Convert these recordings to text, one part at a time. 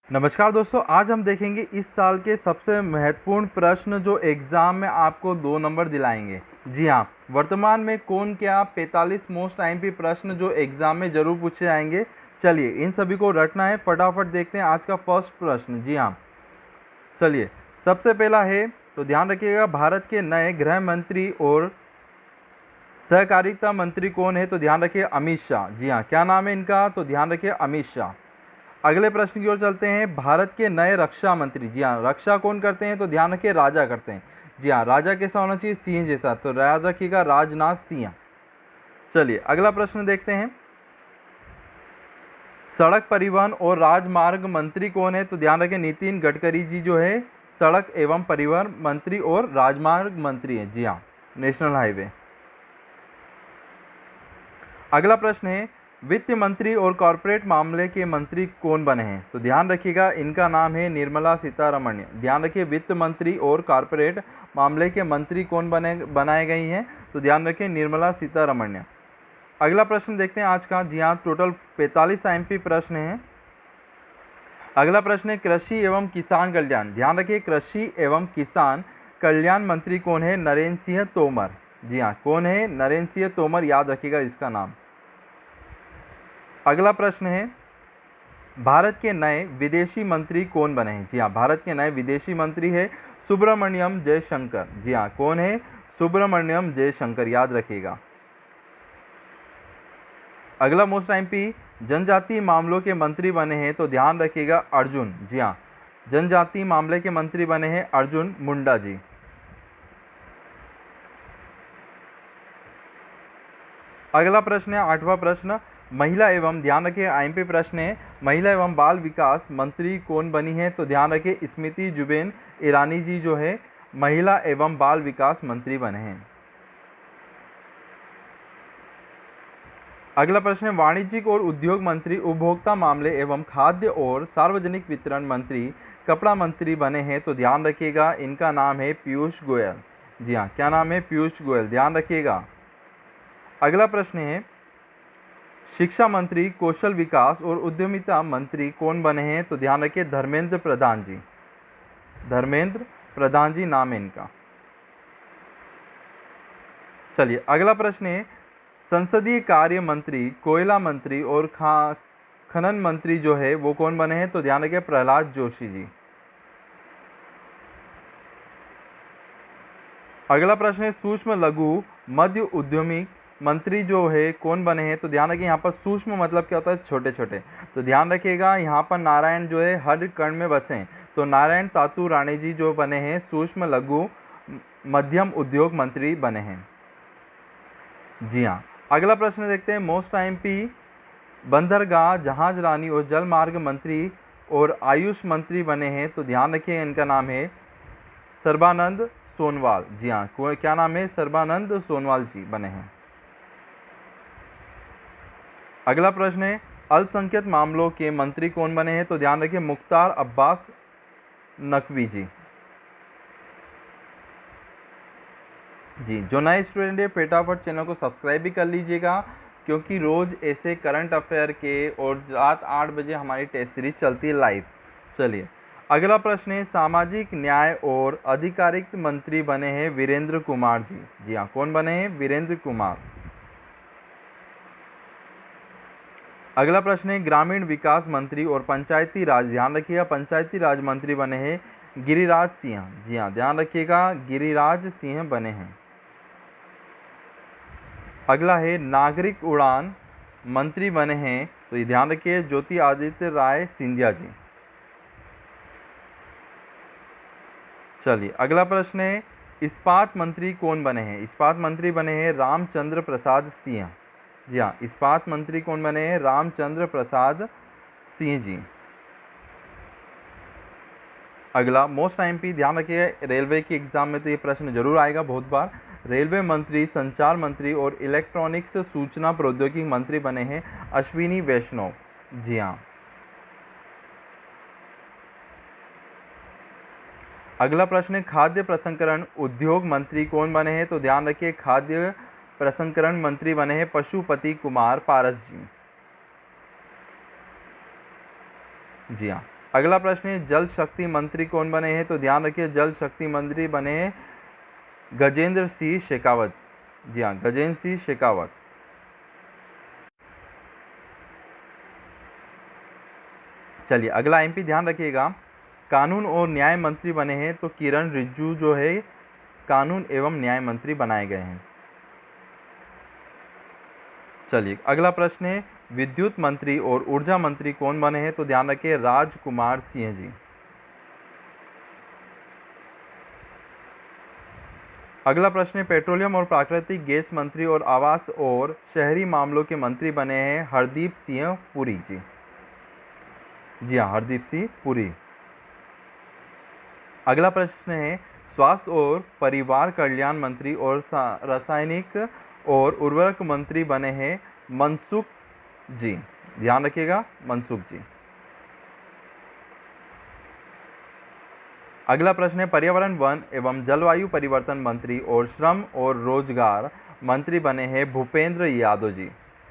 नमस्कार दोस्तों, आज हम देखेंगे इस साल के सबसे महत्वपूर्ण प्रश्न जो एग्ज़ाम में आपको 2 नंबर दिलाएंगे। जी हाँ, वर्तमान में कौन क्या 45 मोस्ट आईएमपी प्रश्न जो एग्ज़ाम में ज़रूर पूछे जाएंगे। चलिए इन सभी को रटना है, फटाफट देखते हैं आज का फर्स्ट प्रश्न। जी हाँ, चलिए सबसे पहला है, तो ध्यान रखिएगा, भारत के नए गृह मंत्री और सहकारिता मंत्री कौन है? तो ध्यान रखिए अमित शाह। जी हाँ, क्या नाम है इनका? तो ध्यान रखिए अमित शाह। अगले प्रश्न की ओर चलते हैं, भारत के नए रक्षा मंत्री। जी हाँ, रक्षा कौन करते हैं? तो ध्यान रखिए राजा करते हैं। जी हाँ, राजा कैसा होना चाहिए? सिंह जैसा, तो याद रखिएगा राजनाथ सिंह। चलिए अगला प्रश्न देखते हैं, सड़क परिवहन और राजमार्ग मंत्री कौन है? तो ध्यान रखें नितिन गडकरी जी जो है सड़क एवं परिवहन मंत्री और राजमार्ग मंत्री हैं। जी हाँ, नेशनल हाईवे। अगला प्रश्न है, वित्त मंत्री और कॉरपोरेट मामले के मंत्री कौन बने हैं? तो ध्यान रखिएगा इनका नाम है निर्मला सीतारमण। ध्यान रखिए वित्त मंत्री और कॉरपोरेट मामले के मंत्री कौन बनाए गई हैं? तो ध्यान रखिए निर्मला सीतारमण। अगला प्रश्न देखते हैं आज का। जी हाँ, टोटल 45 आईएमपी प्रश्न हैं। अगला प्रश्न है, कृषि एवं किसान कल्याण। ध्यान रखिए कृषि एवं किसान कल्याण मंत्री कौन है? नरेंद्र सिंह तोमर। जी हाँ, कौन है? नरेंद्र सिंह तोमर, याद रखिएगा इसका नाम। अगला प्रश्न है, भारत के नए विदेशी मंत्री कौन बने हैं? जी हाँ, भारत के नए विदेशी मंत्री है सुब्रमण्यम जयशंकर। जी हाँ, कौन है? सुब्रमण्यम जयशंकर, याद रखिएगा। अगला मोस्ट आईएमपी, जनजातीय मामलों के मंत्री बने हैं। तो ध्यान रखिएगा अर्जुन। जी हाँ, जनजातीय मामले के मंत्री बने हैं अर्जुन मुंडा जी। अगला प्रश्न है 8वां प्रश्न, महिला एवं, ध्यान रखिए आईएमपी प्रश्न है, महिला एवं बाल विकास मंत्री कौन बनी है? तो ध्यान रखिए स्मृति जुबिन ईरानी जी जो है महिला एवं बाल विकास मंत्री बने हैं। अगला प्रश्न है, वाणिज्यिक और उद्योग मंत्री, उपभोक्ता मामले एवं खाद्य और सार्वजनिक वितरण मंत्री, कपड़ा मंत्री बने हैं। तो ध्यान रखिएगा इनका नाम है पीयूष गोयल। जी हाँ, क्या नाम है? पीयूष गोयल, ध्यान रखिएगा। अगला प्रश्न है, शिक्षा मंत्री, कौशल विकास और उद्यमिता मंत्री कौन बने हैं? तो ध्यान रखिए धर्मेंद्र प्रधान जी। धर्मेंद्र प्रधान जी नाम है इनका। चलिए अगला प्रश्न है, संसदीय कार्य मंत्री, कोयला मंत्री और खनन मंत्री जो है वो कौन बने हैं? तो ध्यान रखिए प्रहलाद जोशी जी। अगला प्रश्न है, सूक्ष्म लघु मध्य उद्यमी मंत्री जो है कौन बने हैं? तो ध्यान रखिए यहाँ पर सूक्ष्म मतलब क्या होता है? छोटे छोटे। तो ध्यान रखिएगा यहाँ पर नारायण जो है हर कण में बसे, तो नारायण तातू राणे जी जो बने हैं सूक्ष्म लघु मध्यम उद्योग मंत्री बने हैं। जी हाँ, अगला प्रश्न देखते हैं, मोस्ट आईएमपी, बंदरगाह, जहाज रानी और जल मार्ग मंत्री और आयुष मंत्री बने हैं। तो ध्यान रखिए इनका नाम है सर्बानंद सोनवाल। जी हाँ, क्या नाम है? सर्बानंद सोनवाल जी बने हैं। अगला प्रश्न है, अल्पसंख्यक मामलों के मंत्री कौन बने हैं? तो ध्यान रखिए मुख्तार अब्बास नकवी जी। जी, जो नए स्टूडेंट है फटाफट चैनल को सब्सक्राइब भी कर लीजिएगा, क्योंकि रोज़ ऐसे करंट अफेयर के और रात 8 बजे हमारी टेस्ट सीरीज चलती है लाइव। चलिए अगला प्रश्न है, सामाजिक न्याय और अधिकारिता मंत्री बने हैं वीरेंद्र कुमार जी। जी हाँ, कौन बने हैं? वीरेंद्र कुमार। अगला प्रश्न है, ग्रामीण विकास मंत्री और पंचायती राज, ध्यान रखिएगा पंचायती राज मंत्री बने हैं गिरिराज सिंह। जी हाँ, ध्यान रखिएगा गिरिराज सिंह बने हैं। अगला है, नागरिक उड़ान मंत्री बने हैं, तो ये ध्यान रखिए ज्योति आदित्य राय सिंधिया जी। चलिए अगला प्रश्न है, इस्पात मंत्री कौन बने हैं? इस्पात मंत्री बने हैं रामचंद्र प्रसाद सिंह। जी हाँ, इस्पात मंत्री कौन बने हैं? रामचंद्र प्रसाद सिंह जी। अगला मोस्ट आईएमपी, ध्यान रखिए रेलवे की एग्जाम में तो ये प्रश्न जरूर आएगा बहुत बार, रेलवे मंत्री, संचार मंत्री और इलेक्ट्रॉनिक्स सूचना प्रौद्योगिकी मंत्री बने हैं अश्विनी वैष्णव। जी हाँ। अगला प्रश्न है, खाद्य प्रसंस्करण उद्योग मंत्री कौन बने हैं? तो ध्यान रखिए खाद्य प्रसंस्करण मंत्री बने हैं पशुपति कुमार पारस जी। जी हाँ, अगला प्रश्न है जल शक्ति मंत्री कौन बने हैं? तो ध्यान रखिए जल शक्ति मंत्री बने हैं गजेंद्र सिंह शेखावत। जी हाँ, गजेंद्र सिंह शेखावत। चलिए अगला एमपी ध्यान रखिएगा, कानून और न्याय मंत्री बने हैं तो किरण रिजिजू जो है कानून एवं न्याय मंत्री बनाए गए हैं। चलिए अगला प्रश्न है विद्युत मंत्री और ऊर्जा मंत्री कौन बने हैं? तो ध्यान रखिए राजकुमार सिंह जी। अगला प्रश्न है पेट्रोलियम और प्राकृतिक गैस मंत्री और आवास और शहरी मामलों के मंत्री बने हैं हरदीप सिंह पुरी जी। जी हाँ, हरदीप सिंह पुरी। अगला प्रश्न है स्वास्थ्य और परिवार कल्याण मंत्री और रासायनिक और उर्वरक मंत्री बने हैं मनसुख जी। ध्यान रखिएगा मनसुख जी। अगला प्रश्न है पर्यावरण वन एवं जलवायु परिवर्तन मंत्री और श्रम और रोजगार मंत्री बने हैं भूपेंद्र यादव जी।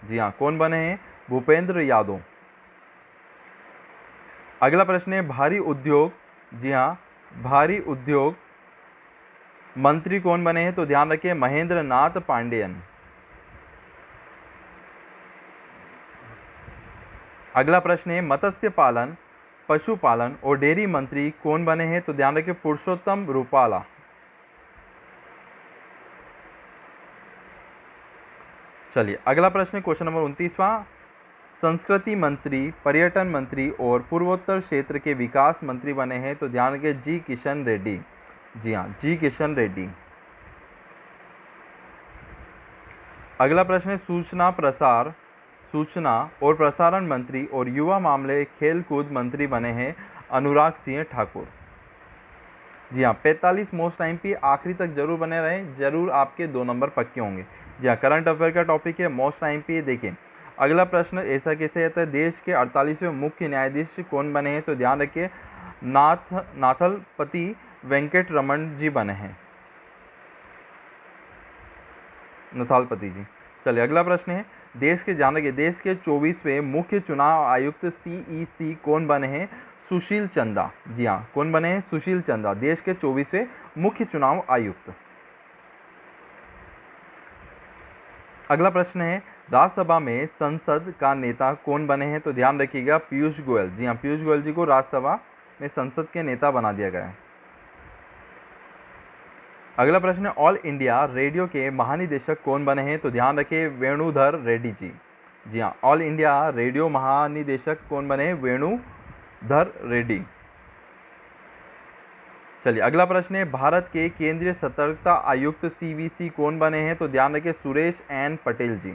जी हाँ, कौन बने हैं? भूपेंद्र यादव। अगला प्रश्न है भारी उद्योग। जी हाँ, भारी उद्योग मंत्री कौन बने हैं? तो ध्यान रखिए महेंद्र नाथ पांडेयन। अगला प्रश्न है मत्स्य पालन, पशुपालन और डेयरी मंत्री कौन बने हैं? तो ध्यान रखिए पुरुषोत्तम रूपाला। चलिए अगला प्रश्न क्वेश्चन नंबर 29वां, संस्कृति मंत्री, पर्यटन मंत्री और पूर्वोत्तर क्षेत्र के विकास मंत्री बने हैं तो ध्यान रखिए जी किशन रेड्डी। जी हाँ, जी किशन रेड्डी। अगला प्रश्न है सूचना और प्रसारण मंत्री और युवा मामले खेलकूद मंत्री बने हैं अनुराग सिंह ठाकुर। जी हाँ, 45 मोस्ट एमपी आखिरी तक जरूर बने रहें, जरूर आपके 2 नंबर पक्के होंगे। जी हाँ, करंट अफेयर का टॉपिक है मोस्ट एमपी। देखिए अगला प्रश्न ऐसा कैसे आता है देश के 48वें मुख्य न्यायाधीश कौन बने हैं? तो ध्यान रखिए नाथलपति वेंकट रमन जी बने हैं, नथालपति जी। चलिए अगला प्रश्न है देश के 24वें मुख्य चुनाव आयुक्त सीईसी कौन बने हैं? सुशील चंदा। जी हाँ, कौन बने हैं? सुशील चंदा, देश के 24वें मुख्य चुनाव आयुक्त। अगला प्रश्न है राज्यसभा में संसद का नेता कौन बने हैं? तो ध्यान रखिएगा पीयूष गोयल। जी हाँ, पीयूष गोयल जी को राज्यसभा में संसद के नेता बना दिया गया है। अगला प्रश्न है ऑल इंडिया रेडियो के महानिदेशक कौन बने हैं? तो ध्यान रखिए वेणुधर रेड्डी जी। जी हाँ, ऑल इंडिया रेडियो महानिदेशक कौन बने हैं? वेणुधर रेड्डी। चलिए अगला प्रश्न है भारत के केंद्रीय सतर्कता आयुक्त सीवीसी कौन बने हैं? तो ध्यान रखिए सुरेश एन पटेल जी।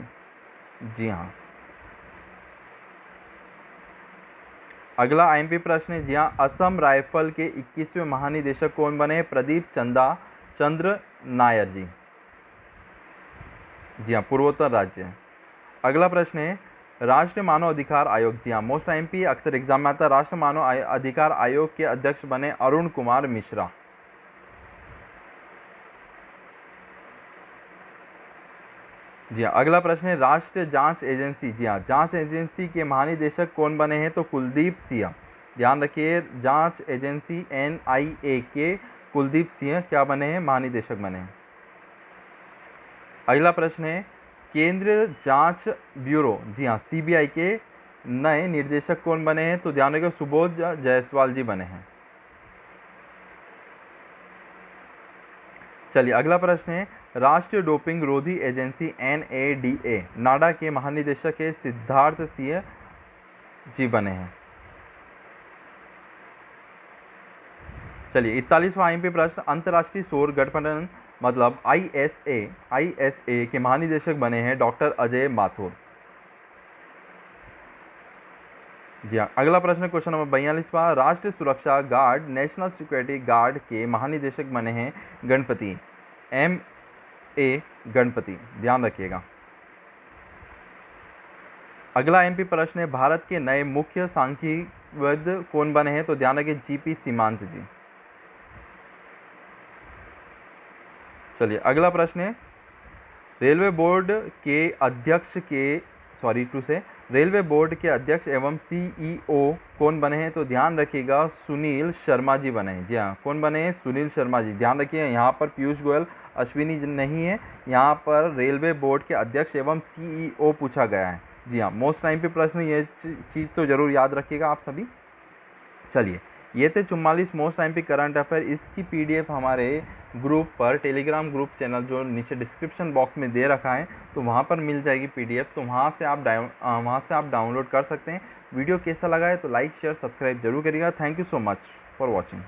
जी हाँ। अगला आईएमपी प्रश्न है जी हाँ, असम राइफल के 21वें महानिदेशक कौन बने हैं? प्रदीप चंद्र नायर जी। जी हाँ, पूर्वोत्तर राज्य है। अगला प्रश्न है राष्ट्रीय मानव अधिकार आयोग। जी हाँ, मोस्ट एमपी अक्सर एग्जाम में आता है। राष्ट्रीय मानव अधिकार आयोग के अध्यक्ष बने अरुण कुमार मिश्रा। जी हाँ, अगला प्रश्न है राष्ट्रीय जांच एजेंसी। जी हाँ, जांच एजेंसी के महानिदेशक कौन बने हैं? तो कुलदीप सिंह। ध्यान रखिए जांच एजेंसी एनआईए के कुलदीप सिंह क्या बने हैं? महानिदेशक बने हैं। अगला प्रश्न है केंद्रीय जांच ब्यूरो। जी हाँ, सीबीआई के नए निर्देशक कौन बने हैं? तो ध्यान रखिए सुबोध जायसवाल जी बने हैं। चलिए अगला प्रश्न है राष्ट्रीय डोपिंग रोधी एजेंसी एनएडीए नाडा के महानिदेशक है सिद्धार्थ सिंह जी बने हैं। चलिए 41वां आईएमपी प्रश्न अंतर्राष्ट्रीय सौर गठबंधन मतलब आईएसए के महानिदेशक बने हैं डॉक्टर अजय माथुर। जी हाँ, अगला प्रश्न क्वेश्चन नंबर 42वां राष्ट्रीय सुरक्षा गार्ड नेशनल सिक्योरिटी गार्ड के महानिदेशक बने हैं गणपति ए गणपति। ध्यान रखिएगा। अगला एमपी प्रश्न है भारत के नए मुख्य सांख्यिकीविद कौन बने हैं? तो ध्यान रखिए जीपी सीमांत जी। चलिए अगला प्रश्न है रेलवे बोर्ड के अध्यक्ष के रेलवे बोर्ड के अध्यक्ष एवं सीईओ कौन बने हैं? तो ध्यान रखिएगा सुनील शर्मा जी बने हैं। जी हाँ, कौन बने हैं? सुनील शर्मा जी। ध्यान रखिए यहाँ पर पीयूष गोयल, अश्विनी जी नहीं है, यहाँ पर रेलवे बोर्ड के अध्यक्ष एवं सीईओ पूछा गया है। जी हाँ, मोस्ट टाइम पे प्रश्न, ये चीज़ तो ज़रूर याद रखिएगा आप सभी। चलिए, ये थे 44 मोस्ट टाइम पे करंट अफेयर। इसकी पीडीएफ हमारे ग्रुप पर, टेलीग्राम ग्रुप चैनल जो नीचे डिस्क्रिप्शन बॉक्स में दे रखा है, तो वहाँ पर मिल जाएगी पीडीएफ, तो वहाँ से आप डाउनलोड कर सकते हैं। वीडियो कैसा लगा है तो लाइक शेयर सब्सक्राइब जरूर करिएगा। Thank you so much for watching.